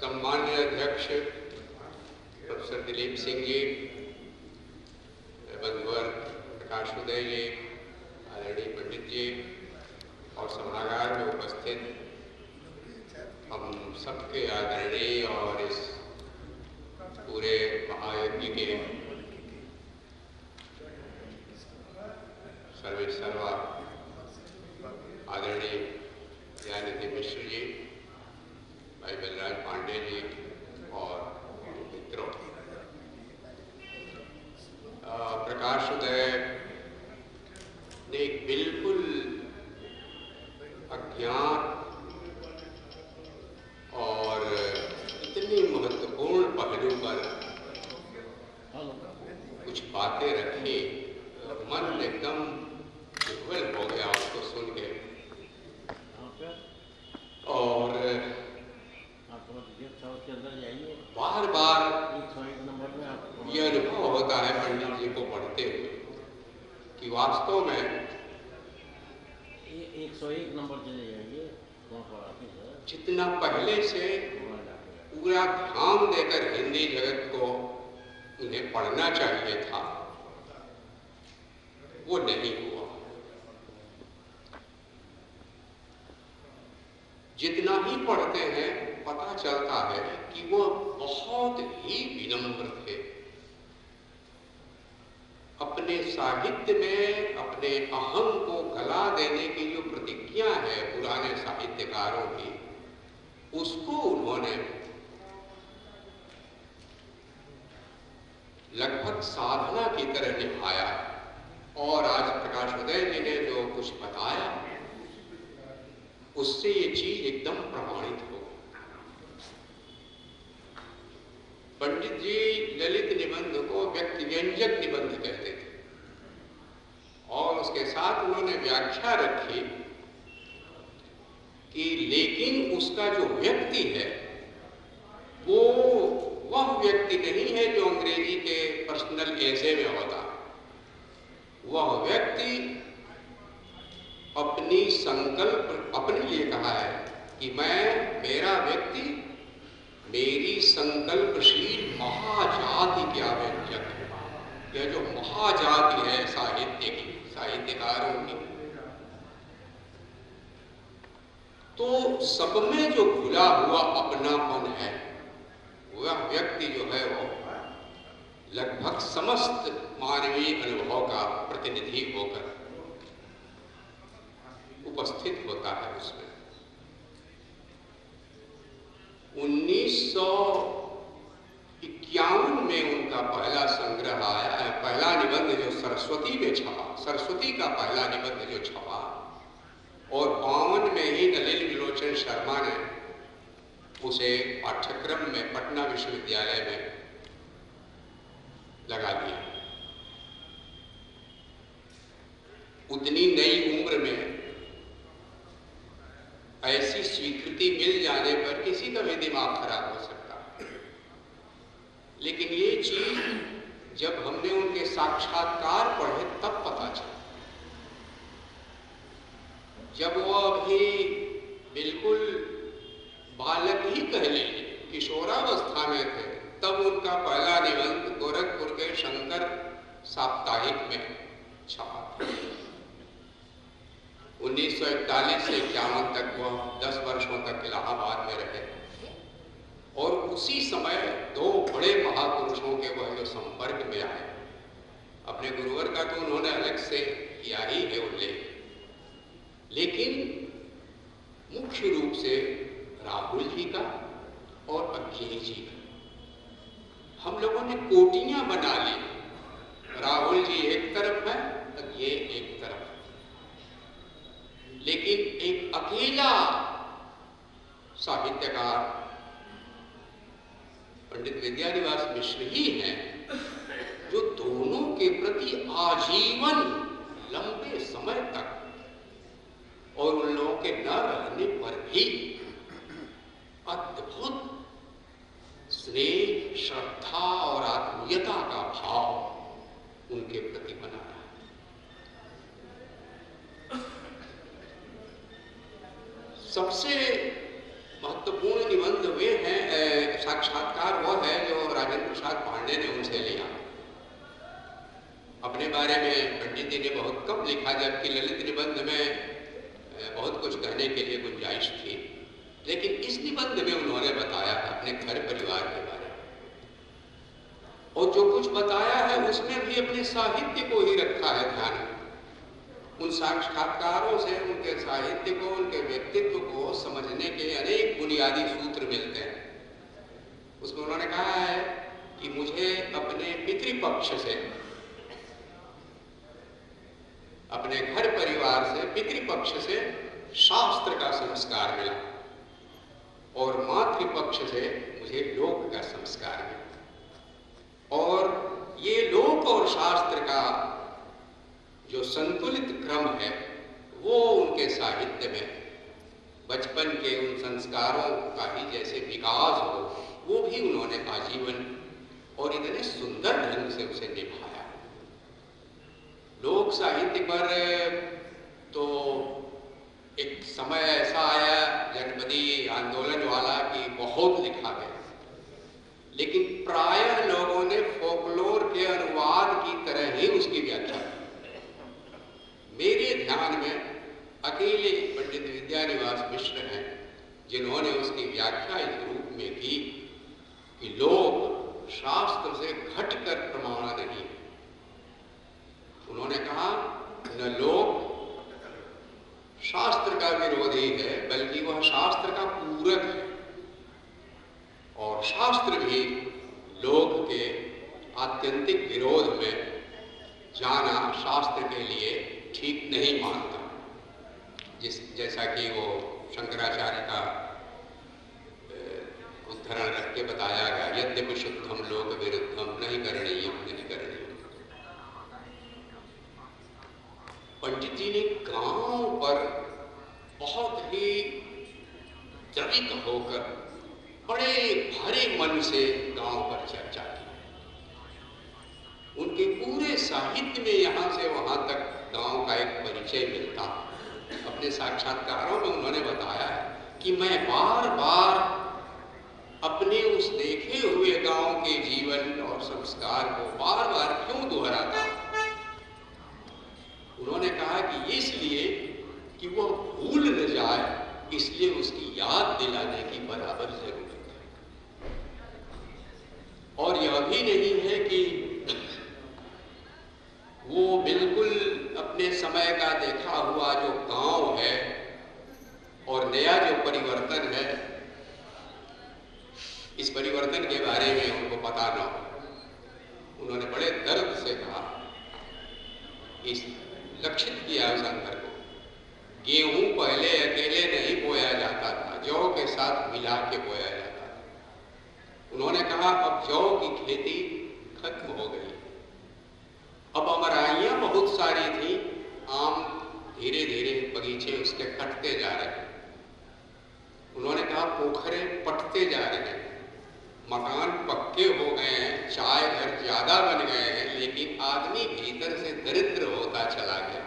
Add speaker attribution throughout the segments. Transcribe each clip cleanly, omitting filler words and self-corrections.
Speaker 1: सम्मान्य अध्यक्ष प्रोफेसर दिलीप सिंह जी, बंधुवर प्रकाश उदय जी, आदरणीय पंडित जी और सभागार में उपस्थित हम सबके आदरणीय और इस पूरे महायज्ञ के सर्वा आदरणीय दयानिधि मिश्र जी, भाई बलराज पांडे जी और मित्रों, प्रकाश उदय ने एक बिल्कुल अज्ञात और इतनी महत्वपूर्ण पहलू पर कुछ बातें रखी, मन एकदम विह्वल हो गया उसको सुन के। और बार बार यह अनुभव होता है पंडित जी को पढ़ते हुए कि वास्तव में
Speaker 2: 101 नंबर चले जाइए,
Speaker 1: जितना पहले से पूरा ध्यान देकर हिंदी जगत को उन्हें पढ़ना चाहिए था, वो नहीं हुआ। जितना ही पढ़ते हैं पता चलता है कि वो बहुत ही विनम्र थे। अपने साहित्य में अपने अहम को गला देने की जो प्रतिज्ञा है पुराने साहित्यकारों की, उसको उन्होंने लगभग साधना की तरह निभाया। और आज प्रकाश उदय जी ने जो कुछ बताया उससे ये चीज एकदम प्रमाणित हो। पंडित जी ललित निबंध को व्यक्ति व्यंजक निबंध कहते थे और उसके साथ उन्होंने व्याख्या रखी कि लेकिन उसका जो व्यक्ति है वो वह व्यक्ति नहीं है जो अंग्रेजी के पर्सनल एसे में होता। वह व्यक्ति अपनी संकल्प अपने लिए कहा है कि मेरा व्यक्ति मेरी संकल्पशील महाजाति क्या व्यंजक है। यह जो महाजाति है साहित्य की, साहित्यकारों की, तो सब में जो खुला हुआ अपनापन है, वह व्यक्ति जो है वो लगभग समस्त मानवीय अनुभव का प्रतिनिधि होकर उपस्थित होता है। उसमें 1951 में उनका पहला संग्रह आया, पहला निबंध जो सरस्वती में छपा, सरस्वती का पहला निबंध जो छपा, और 52 में ही नलिन विलोचन शर्मा ने उसे पाठ्यक्रम में पटना विश्वविद्यालय में लगा दिया। उतनी नई उम्र में ऐसी स्वीकृति मिल जाने पर किसी का भी दिमाग खराब हो सकता है। लेकिन ये चीज जब हमने उनके साक्षात्कार पढ़े तब पता चला। जब वो अभी बिल्कुल बालक ही कह लीजिए, किशोरावस्था में थे, तब उनका पहला निबंध गोरखपुर के शंकर साप्ताहिक में छपा। 1941 से 51 तक वह 10 वर्षों तक इलाहाबाद में रहे और उसी समय दो बड़े महापुरुषों के वह जो संपर्क में आए। अपने गुरुवर का तो उन्होंने अलग से किया ही है उल्लेख, लेकिन मुख्य रूप से राहुल जी का और अखिल जी का हम लोगों ने कोटियां बना ली। राहुल जी एक तरफ है, ये एक तरफ, लेकिन एक अकेला साहित्यकार पंडित विद्यानिवास मिश्र ही हैं जो दोनों के प्रति आजीवन लंबे समय तक और उन लोगों के न रहने पर भी अद्भुत स्नेह, श्रद्धा और आत्मीयता का भाव उनके प्रति बना रहा है। सबसे महत्वपूर्ण निबंध वे हैं साक्षात्कार वो है जो राजेंद्र प्रसाद पांडे ने उनसे लिया। अपने बारे में पंडित जी ने बहुत कम लिखा, जबकि ललित निबंध में बहुत कुछ कहने के लिए गुंजाइश थी, लेकिन इस निबंध में उन्होंने बताया अपने घर परिवार के बारे में, और जो कुछ बताया है उसमें भी अपने साहित्य को ही रखा है ध्यान में। उन साक्षात्कारों से उनके साहित्य को, उनके व्यक्तित्व को समझने के अनेक बुनियादी सूत्र मिलते हैं। उसमें उन्होंने कहा है कि मुझे अपने पितृपक्ष से, अपने घर परिवार से, पितृपक्ष से शास्त्र का संस्कार मिला, और मातृपक्ष से मुझे लोक का संस्कार मिला। और ये लोक और शास्त्र का जो संतुलित क्रम है वो उनके साहित्य में बचपन के उन संस्कारों का ही जैसे विकास हो, वो भी उन्होंने आजीवन और इतने सुंदर ढंग से उसे निभाया। लोक साहित्य पर तो एक समय ऐसा आया जनपदी आंदोलन वाला कि बहुत लिखा गया, लेकिन प्रायः लोगों ने फोकलोर के अनुवाद की तरह ही उसकी व्याख्या की। मेरे ध्यान में अकेले पंडित विद्यानिवास मिश्र हैं जिन्होंने उसकी व्याख्या इस रूप में की कि लोक शास्त्र से घटकर प्रमाण नहीं। उन्होंने कहा न लोक शास्त्र का विरोधी है, बल्कि वह शास्त्र का पूरक है, और शास्त्र भी लोक के आत्यंतिक विरोध में जाना शास्त्र के लिए ठीक नहीं मानता। जैसा कि वो शंकराचार्य का उद्धरण रख के बताया गया, यद्यपि शुद्धम लोक विरुद्धम नहीं करणीयम नहीं करणीयम। पंडित जी ने गांव पर बहुत ही द्रवित होकर बड़े भारे मन से गांव पर चर्चा की। उनके पूरे साहित्य में यहाँ से वहाँ तक गांव का एक परिचय मिलता। अपने साक्षात्कारों में उन्होंने बताया है कि मैं बार बार अपने उस देखे हुए गांव के जीवन और संस्कार को बार बार क्यों दोहराता। उन्होंने कहा कि इसलिए कि वह भूल न जाए, इसलिए उसकी याद दिलाने की बराबर जरूरत है। और यह भी नहीं है कि वो बिल्कुल अपने समय का देखा हुआ जो गांव है और नया जो परिवर्तन है, इस परिवर्तन के बारे में उनको पता न हो। उन्होंने बड़े दर्द से कहा, इस लक्षित किया उस अंतर को। गेहूं पहले अकेले नहीं बोया जाता था, जौ के साथ मिला के बोया जाता था। उन्होंने कहा अब जौ की खेती खत्म हो गई, अब अमराइयां बहुत सारी थी, आम धीरे धीरे बगीचे उसके कटते जा रहे हैं। उन्होंने कहा पोखरे पटते जा रहे हैं, मकान पक्के हो गए हैं, चाय घर ज्यादा बन गए हैं, लेकिन आदमी भीतर से दरिद्र होता चला गया।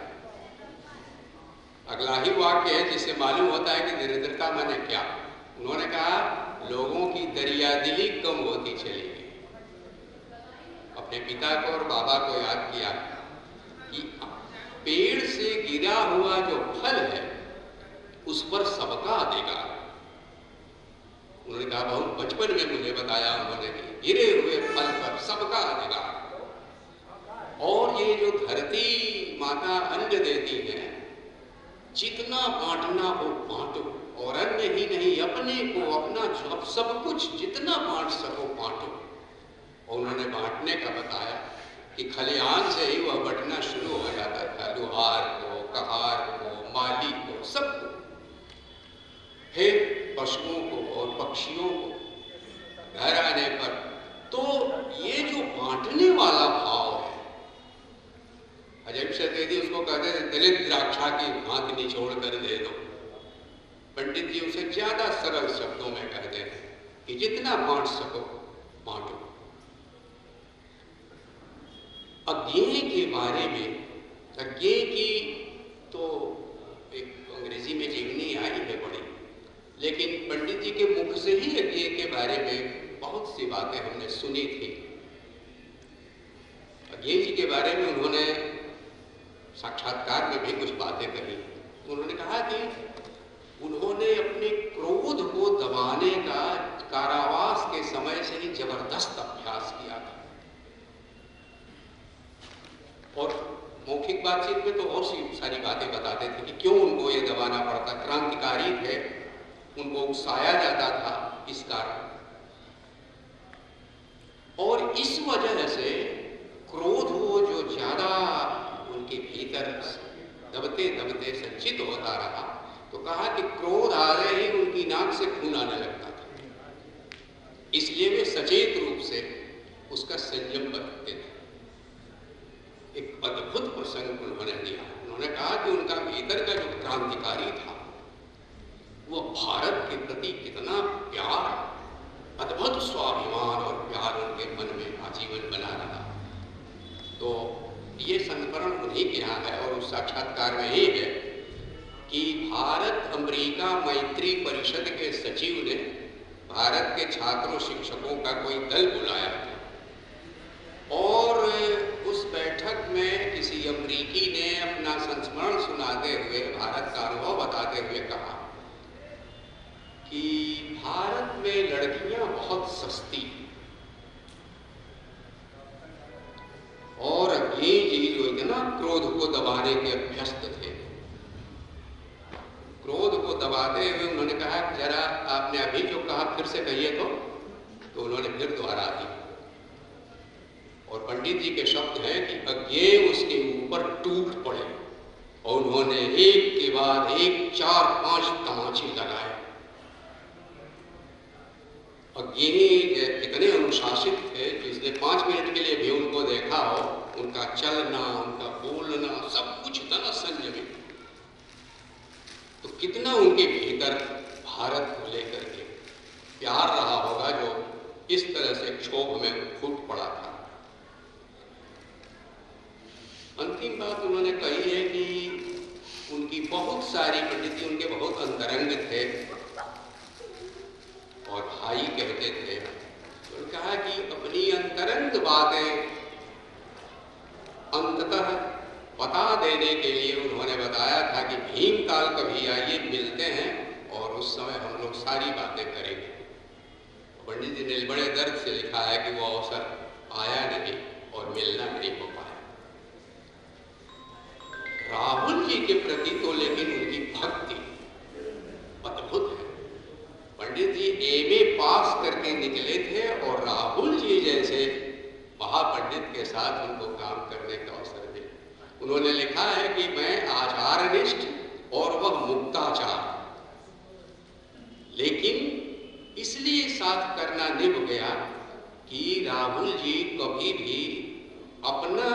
Speaker 1: अगला ही वाक्य है जिससे मालूम होता है कि दरिद्रता माने क्या। उन्होंने कहा लोगों की दरियादिली कम होती चली गई। अपने पिता को और बाबा को याद किया कि पेड़ से गिरा हुआ जो फल है उस पर सबका अधिकार। उन्होंने कहा बहुत बचपन में मुझे बताया उन्होंने कि गिरे हुए फल पर सबका अधिकार। और ये जो धरती माता अन्न देती है, जितना बांटना हो बांटो, और अन्न ही नहीं अपने को, अपना सब कुछ जितना बांट सको बांटो। और उन्होंने बांटने का बताया कि खलिहान से ही वह बंटना शुरू हो जाता था, लुहार को, कहार को, माली को, सबको, फिर पशुओं को और पक्षियों को। घर आने पर तो ये जो बांटने वाला भाव है, अजय चतुर्वेदी उसको कहते थे दलित द्राक्षा की भांति निचोड़ कर दे दो। पंडित जी उसे ज्यादा सरल शब्दों में कहते हैं कि जितना बांट सको बांटो। अज्ञेय के बारे में, अज्ञेय की तो एक अंग्रेजी में जीवनी आई है बड़ी, लेकिन पंडित जी के मुख से ही अज्ञेय के बारे में बहुत बातें हमने सुनी थी। अज्ञे जी के बारे में उन्होंने साक्षात्कार में भी कुछ बातें कही। उन्होंने कहा कि उन्होंने अपने क्रोध को दबाने का कारावास के समय से ही जबरदस्त अभ्यास किया था। और मौखिक बातचीत में तो और सी सारी बातें बताते थे कि क्यों उनको ये दबाना पड़ता। क्रांतिकारी थे, उनको उकसाया जाता था इस कारण, और इस वजह से क्रोध वो जो ज्यादा उनके भीतर दबते दबते संचित होता रहा, तो कहा कि क्रोध आ रहे ही उनकी नाक से खून आने लगता था। इसलिए वे सचेत रूप से उसका संयम बरतते थे। एक अद्भुत प्रसंग उन्होंने दिया। उन्होंने कहा कि उनका भीतर का जो क्रांतिकारी था वो भारत के प्रति कितना प्यार, अद्भुत स्वाभिमान और प्यार उनके मन में आजीवन बना रहा। तो ये संस्मरण उन्हीं के यहाँ है और उस साक्षात्कार में ही है कि भारत अमेरिका मैत्री परिषद के सचिव ने भारत के छात्रों शिक्षकों का कोई दल बुलाया था और उस बैठक में किसी अमेरिकी ने अपना संस्मरण सुनाते हुए, भारत का अनुभव बताते हुए कहा कि भारत में लड़कियां बहुत सस्ती और ये जी जो इतना क्रोध को दबाने के अभ्यस्त थे, क्रोध को दबाते हुए उन्होंने कहा जरा आपने अभी जो कहा फिर से कहिए। तो उन्होंने फिर दोहरा दी और पंडित जी के शब्द हैं कि अज्ञे उसके ऊपर टूट पड़े और उन्होंने एक के बाद एक 4-5 तमाचे लगाए। अज्ञे इतने अनुशासित थे, जिसने 5 मिनट के लिए भी उनको देखा हो, उनका चलना, उनका बोलना, सब कुछ इतना संयमित, तो कितना उनके भीतर भारत को लेकर के प्यार रहा होगा जो इस तरह से क्षोभ में फूट पड़ा था। अंतिम बात उन्होंने कही है कि उनकी बहुत सारी, पंडित जी उनके बहुत अंतरंग थे और भाई कहते थे। उन्होंने कहा कि अपनी अंतरंग बातें अंततः बता देने के लिए उन्होंने बताया था कि भीमकाल कभी आइए, मिलते हैं और उस समय हम लोग सारी बातें करेंगे। पंडित जी ने बड़े दर्द से लिखा है कि वो अवसर आया नहीं और मिलना नहीं हो पाया। राहुल जी के प्रति तो लेकिन उनकी भक्ति अद्भुत है। पंडित जी एमए पास करके निकले थे और राहुल जी जैसे महापंडित के साथ उनको काम करने का अवसर मिला। उन्होंने लिखा है कि मैं आचारनिष्ठ और वह मुक्ताचार, लेकिन इसलिए साथ करना निभ गया कि राहुल जी कभी भी अपना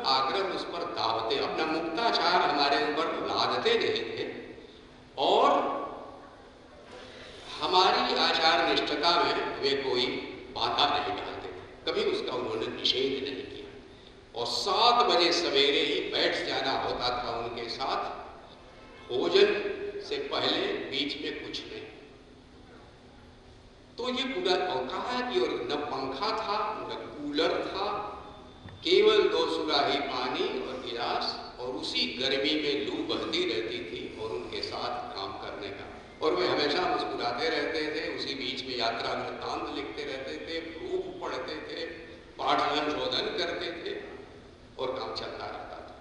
Speaker 1: आग्रह उस पर दावते, अपना मुक्ताचार हमारे ऊपर लादते नहीं थे और हमारी आचार निष्ठता में वे कोई बाधा नहीं डालते थे, कभी उसका उन्होंने निषेध नहीं किया। और 7 बजे सवेरे ही बैठ जाना होता था उनके साथ, भोजन से पहले, बीच में कुछ नहीं। तो ये पूरा कहा कि और न पंखा था न कूलर था, केवल 2 सुराही पानी और गिलास, और उसी गर्मी में लू बहती रहती थी और उनके साथ काम करने का। और वे हमेशा मुस्कुराते रहते थे, उसी बीच में यात्रा वृत्तांत लिखते रहते थे, प्रूफ पढ़ते थे, पाठ संशोधन करते थे और काम चलता रहता था।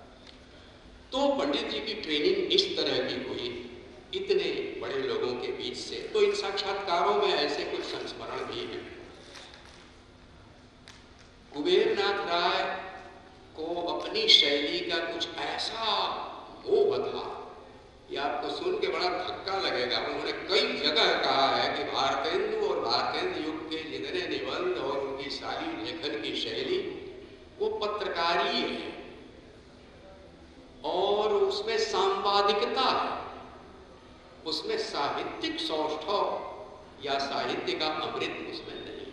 Speaker 1: तो पंडित जी की ट्रेनिंग इस तरह की हुई इतने बड़े लोगों के बीच से। तो इन साक्षात्कारों में ऐसे कुछ संस्मरण भी हैं। कुबेरनाथ राय को अपनी शैली का कुछ ऐसा मोह था, ये आपको सुन के बड़ा धक्का लगेगा। उन्होंने कई जगह कहा है कि भारतेंदु और भारतेंदु युग के जितने निबंध और उनकी सारी लेखन की शैली वो पत्रकारी है और उसमें सांपादिकता है, उसमें साहित्यिक सौष्ठव या साहित्य का अमृत उसमें नहीं।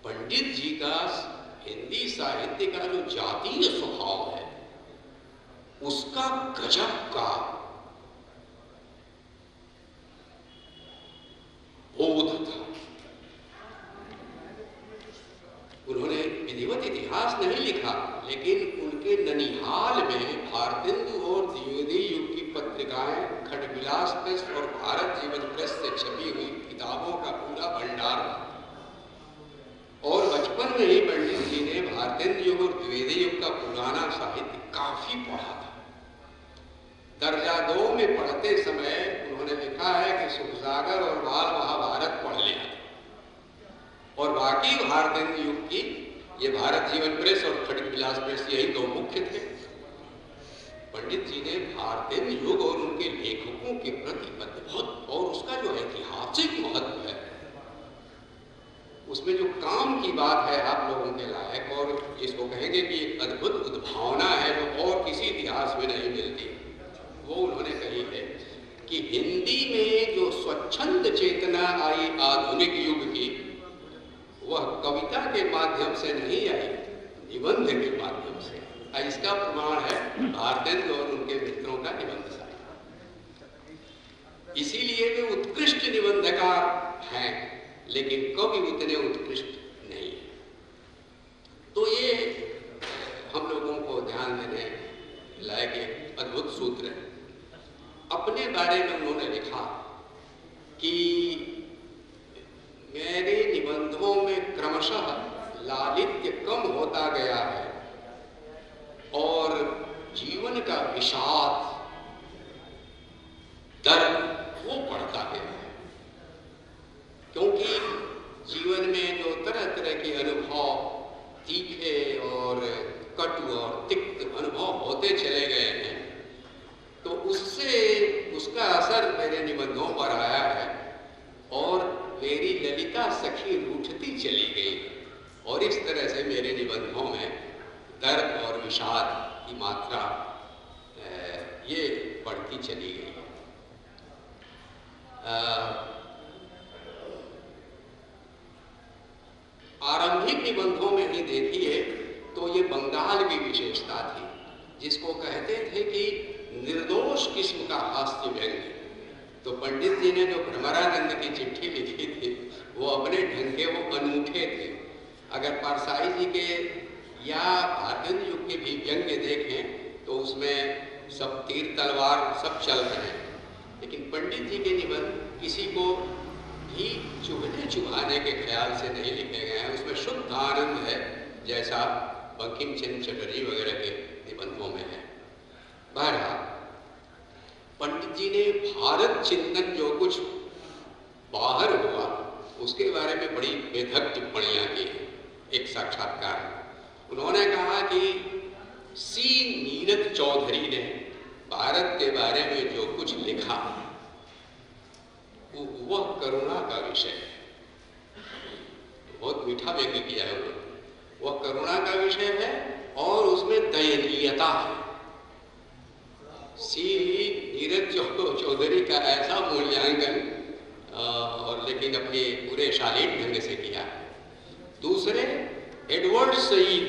Speaker 1: पंडित जी का हिंदी साहित्य का जो जातीय स्वभाव है उसका गजब का बोध था। इतिहास नहीं लिखा, लेकिन उनके ननिहाल में भारतेंदु और द्विवेदी युग की पत्रिकाएं, खटविलास प्रेस और भारत जीवन प्रेस से छपी हुई किताबों का पूरा भंडार था। और बचपन में ही पंडित जी ने भारतेंदु युग और द्विवेदी युग का पुराना साहित्य काफी पढ़ा था। दर्जा 2 में पढ़ते समय उन्होंने लिखा है कि सुखसागर और बाल महाभारत पढ़ लिया और बाकी भारतेंदु युग की ये भारत जीवन प्रेस और खटविलास प्रेस यही 2 मुख्य थे। पंडित जी ने भारतेंदु युग और उनके लेखकों के प्रति अद्भुत और उसका जो ऐतिहासिक महत्व है, उसमें जो काम की बात है आप लोगों के लायक, और इसको कहेंगे कि एक अद्भुत उद्भावना है जो और किसी इतिहास में नहीं मिलती, वो उन्होंने कही है कि हिंदी में जो स्वच्छंद चेतना आई आधुनिक युग की, वह कविता के माध्यम से नहीं आई, निबंध के माध्यम से। इसका प्रमाण है भारतेंदु और उनके मित्रों का निबंध साहित्य। इसीलिए वे उत्कृष्ट निबंधकार हैं, लेकिन कवि उतने उत्कृष्ट नहीं है। तो ये हम लोगों को ध्यान देने लायक एक अद्भुत सूत्र है। अपने बारे में उन्होंने लिखा कि मेरे निबंधों में क्रमशः लालित्य कम होता गया है और जीवन का विषाद, दर्द वो बढ़ता गया है, क्योंकि जीवन में जो तरह तरह के अनुभव, तीखे और कटु और तिक्त अनुभव होते चले गए हैं, तो उसका असर मेरे निबंधों पर आया है और मेरी ललिता सखी रूठती चली गई और इस तरह से मेरे निबंधों में दर्द और विषाद की मात्रा ये बढ़ती चली गई। आरंभिक निबंधों में ही देखिए तो ये बंगाल की विशेषता थी, जिसको कहते थे कि निर्दोष किस्म का हास्य व्यंग्य। तो पंडित जी ने जो भ्रमरानंद की चिट्ठी लिखी थी, वो अपने ढंग के वो अनूठे थे। अगर परसाई जी के या भारतेंदु युग के भी व्यंग्य देखें तो उसमें सब तीर तलवार सब चल रहे हैं, लेकिन पंडित जी के निबंध किसी को भी चुभने चुभाने के ख्याल से नहीं लिखे गए हैं। उसमें शुद्ध आनंद है, जैसा बंकिम चंद्र चटर्जी वगैरह के निबंधों में है। बहरहाल पंडित जी ने भारत चिंतन जो कुछ बाहर हुआ उसके बारे में बड़ी बेधक टिप्पणियां की हैं। एक साक्षात्कार उन्होंने कहा कि सी नीरज चौधरी ने भारत के बारे में जो कुछ लिखा वह करुणा का विषय है। बहुत मीठा व्यंग्य किया है उन्होंने। वह करुणा का विषय है और उसमें दयनीयता है। सी नीरज चौधरी का ऐसा मूल्यांकन और लेकिन अपने पूरे शालीन ढंग से किया। दूसरे एडवर्ड सईद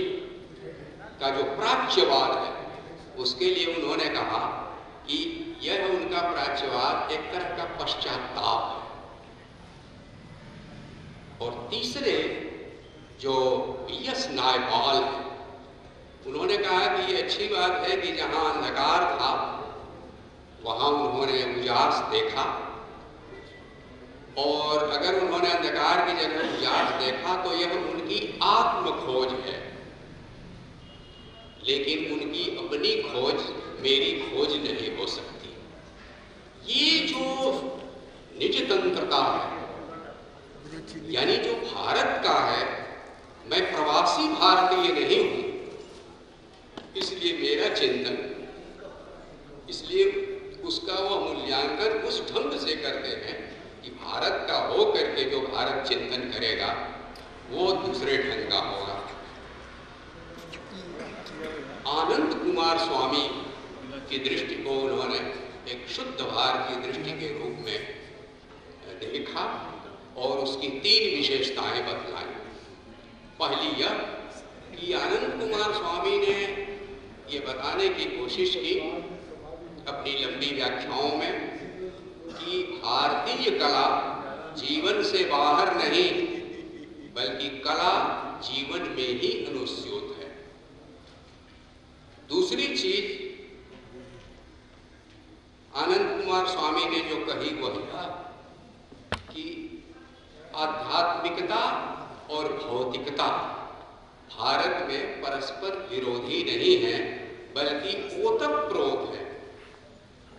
Speaker 1: का जो प्राच्यवाद है, उसके लिए उन्होंने कहा कि यह उनका प्राच्यवाद एक तरह का पश्चाताप है। और तीसरे जो पीएस नायपाल है, उन्होंने कहा कि ये अच्छी बात है कि जहां अंधकार था वहां उन्होंने उजास देखा, और अगर उन्होंने अंधकार की जगह उजास देखा तो यह उनकी आत्म खोज है, लेकिन उनकी अपनी खोज मेरी खोज नहीं हो सकती। ये जो निज तंत्रता है, यानी जो भारत का है, मैं प्रवासी भारतीय नहीं हूं, इसलिए मेरा चिंतन, इसलिए उसका वह मूल्यांकन उस ढंग से करते हैं कि भारत का हो करके जो भारत चिंतन करेगा वो दूसरे ढंग का होगा। आनंद कुमार स्वामी की दृष्टि को उन्होंने एक शुद्ध भारतीय दृष्टि के रूप में देखा और उसकी 3 विशेषताएं बतलाई। पहली यह कि आनंद कुमार स्वामी ने ये बताने की कोशिश की अपनी लंबी व्याख्याओं में कि भारतीय कला जीवन से बाहर नहीं बल्कि कला जीवन में ही अनुस्यूत है। दूसरी चीज आनंद कुमार स्वामी ने जो कही वह था कि आध्यात्मिकता और भौतिकता भारत में परस्पर विरोधी नहीं है, बल्कि ओतप्रोत है।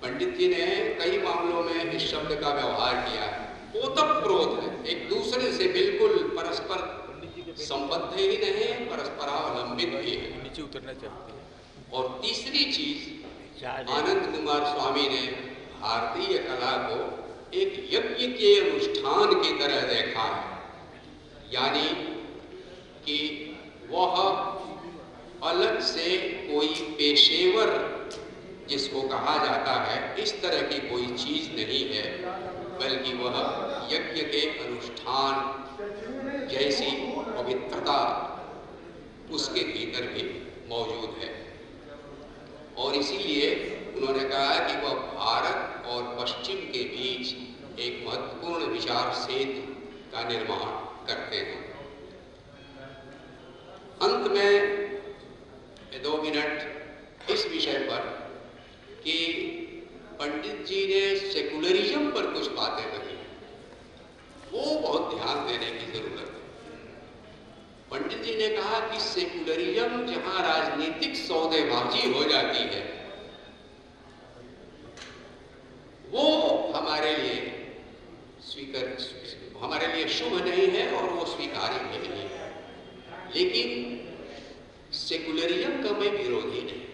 Speaker 1: पंडित जी ने कई मामलों में इस शब्द का व्यवहार किया है। ओतप्रोत है, एक दूसरे से बिल्कुल परस्पर संबद्ध ही नहीं, परस्परावलंबित भी है। नीचे उतरना चाहते हैं। और तीसरी चीज आनंद कुमार स्वामी ने भारतीय कला को एक यज्ञ के अनुष्ठान की तरह देखा है, यानी कि वह अलग से कोई पेशेवर जिसको कहा जाता है इस तरह की कोई चीज नहीं है, बल्कि वह यज्ञ के अनुष्ठान जैसी पवित्रता उसके भीतर भी मौजूद है। और इसीलिए उन्होंने कहा कि वह भारत और पश्चिम के बीच एक महत्वपूर्ण विचार सेतु का निर्माण करते हैं। अंत में 2 मिनट इस विषय पर कि पंडित जी ने सेकुलरिज्म पर कुछ बातें कही, वो बहुत ध्यान देने की जरूरत है। पंडित जी ने कहा कि सेकुलरिज्म जहां राजनीतिक सौदेबाजी हो जाती है वो हमारे लिए शुभ नहीं है और वो स्वीकार्य भी नहीं है। लेकिन सेकुलरिज्म का मैं विरोधी नहीं।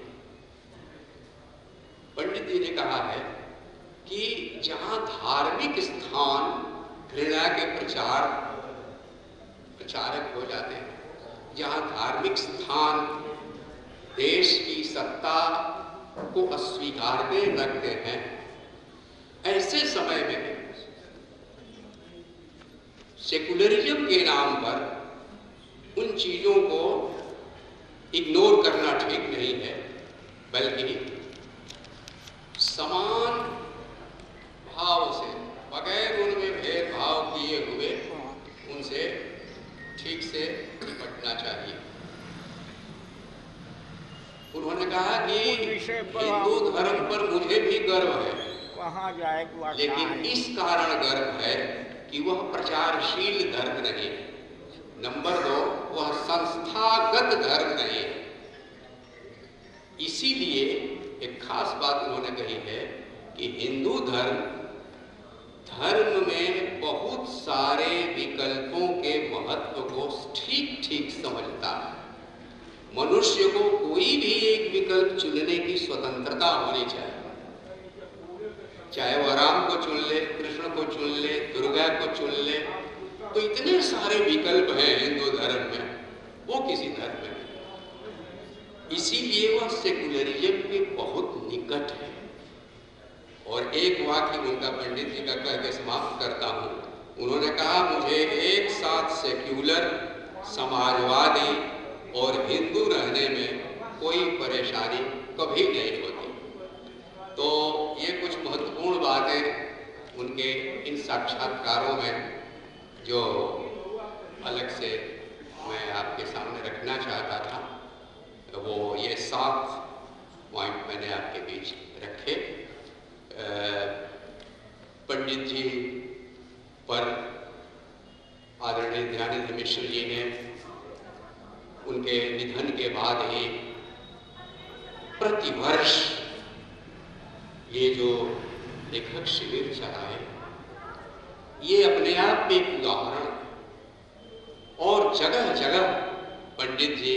Speaker 1: पंडित जी ने कहा है कि जहां धार्मिक स्थान घृणा के प्रचारक हो जाते हैं, जहां धार्मिक स्थान देश की सत्ता को अस्वीकार में रखते हैं, ऐसे समय में सेकुलरिज्म के नाम पर उन चीजों को इग्नोर करना ठीक नहीं है, बल्कि समान भाव से, बगैर उनमें भेदभाव किए हुए उनसे ठीक से निपटना चाहिए। उन्होंने कहा कि हिंदू धर्म पर मुझे भी गर्व है, लेकिन इस कारण गर्व है कि वह प्रचारशील धर्म नहीं है। नंबर 2, वह संस्थागत धर्म नहीं है। इसीलिए एक खास बात उन्होंने कही है कि हिंदू धर्म में बहुत सारे विकल्पों के महत्व को ठीक ठीक समझता है। मनुष्य को कोई भी एक विकल्प चुनने की स्वतंत्रता होनी चाहिए, चाहे वह राम को चुन ले, कृष्ण को चुन ले, दुर्गा को चुन ले। तो इतने सारे विकल्प हैं हिंदू धर्म में, वो किसी धर्म में नहीं। इसीलिए वह सेकुलरिज्म के बहुत निकट है। और एक वाक्य उनका पंडित जी का कह के समाप्त करता हूँ। उन्होंने कहा, मुझे एक साथ सेक्युलर, समाजवादी और हिंदू रहने में कोई परेशानी कभी नहीं होती। तो ये कुछ महत्वपूर्ण बातें उनके इन साक्षात्कारों में जो अलग से मैं आपके सामने रखना चाहता था, वो ये 7 पॉइंट मैंने आपके बीच रखे। पंडित जी पर आदरणीय दयानंद मिश्र जी ने उनके निधन के बाद ही प्रतिवर्ष ये जो लेखक शिविर चलाए, ये अपने आप में एक उदाहरण, और जगह जगह पंडित जी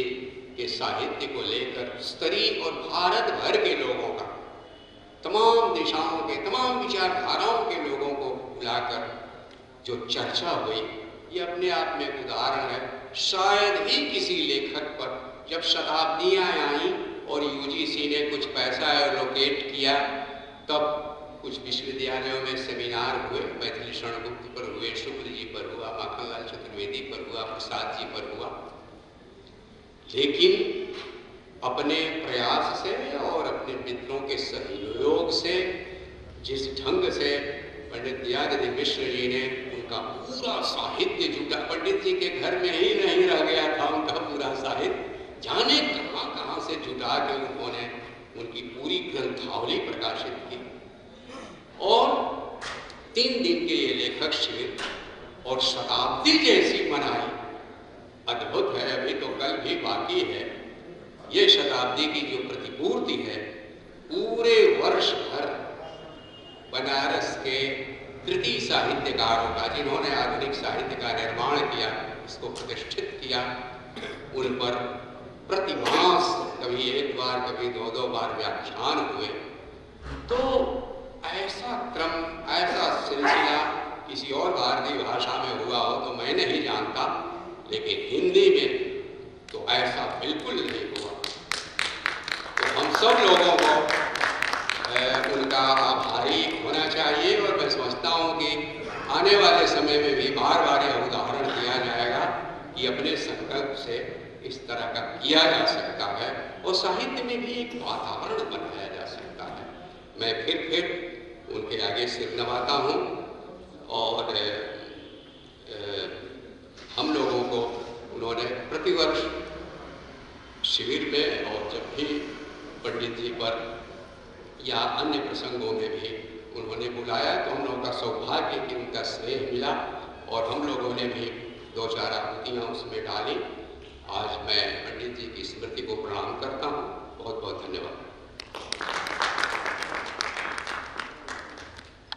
Speaker 1: के साहित्य को लेकर स्तरीय और भारत भर के लोगों का, तमाम दिशाओं के, तमाम विचारधाराओं के लोगों को बुलाकर जो चर्चा हुई, ये अपने आप में एक उदाहरण है। शायद ही किसी लेखक पर जब शताब्दियां आई और यूजीसी ने कुछ पैसा एलोकेट किया, तब कुछ विश्वविद्यालयों में सेमिनार हुए, मैथिली शरण गुप्त पर हुए, शुक्र जी पर हुआ, माखनलाल चतुर्वेदी पर हुआ, प्रसाद जी पर हुआ। लेकिन अपने प्रयास से और अपने मित्रों के सहयोग से जिस ढंग से पंडित दयानंद मिश्र जी ने उनका पूरा साहित्य जुटा, पंडित जी के घर में ही नहीं रह गया था उनका पूरा साहित्य, जाने कहाँ कहाँ से जुटा के उन्होंने उनकी पूरी ग्रंथावली प्रकाशित की। और 3 दिन के ये लेखक शिविर और शताब्दी जैसी मनाई, अद्भुत है। अभी तो कल भी बाकी है। ये शताब्दी की जो प्रतिपूर्ति है, पूरे वर्ष भर बनारस के कृति साहित्यकारों का, जिन्होंने आधुनिक साहित्य का निर्माण किया, इसको प्रतिष्ठित किया, उन पर प्रतिमास कभी 1 बार कभी 2-2 बार व्याख्यान हुए। तो ऐसा क्रम, ऐसा सिलसिला किसी और भारतीय भाषा में हुआ हो तो मैं नहीं जानता, लेकिन हिंदी में तो ऐसा बिल्कुल नहीं हुआ। तो हम सब लोगों को उनका आभारी होना चाहिए। और मैं समझता हूँ कि आने वाले समय में भी बार बार यह उदाहरण दिया जाएगा कि अपने संकल्प से इस तरह का किया जा सकता है और साहित्य में भी एक वातावरण बनाया जा सकता है। मैं फिर उनके आगे सिर नवाता हूँ और हम लोगों को उन्होंने प्रतिवर्ष शिविर में और जब भी पंडित जी पर या अन्य प्रसंगों में भी उन्होंने बुलाया तो हम लोगों का सौभाग्य कि उनका स्नेह मिला और हम लोगों ने भी 2-4 आहुतियाँ उसमें डाली। आज मैं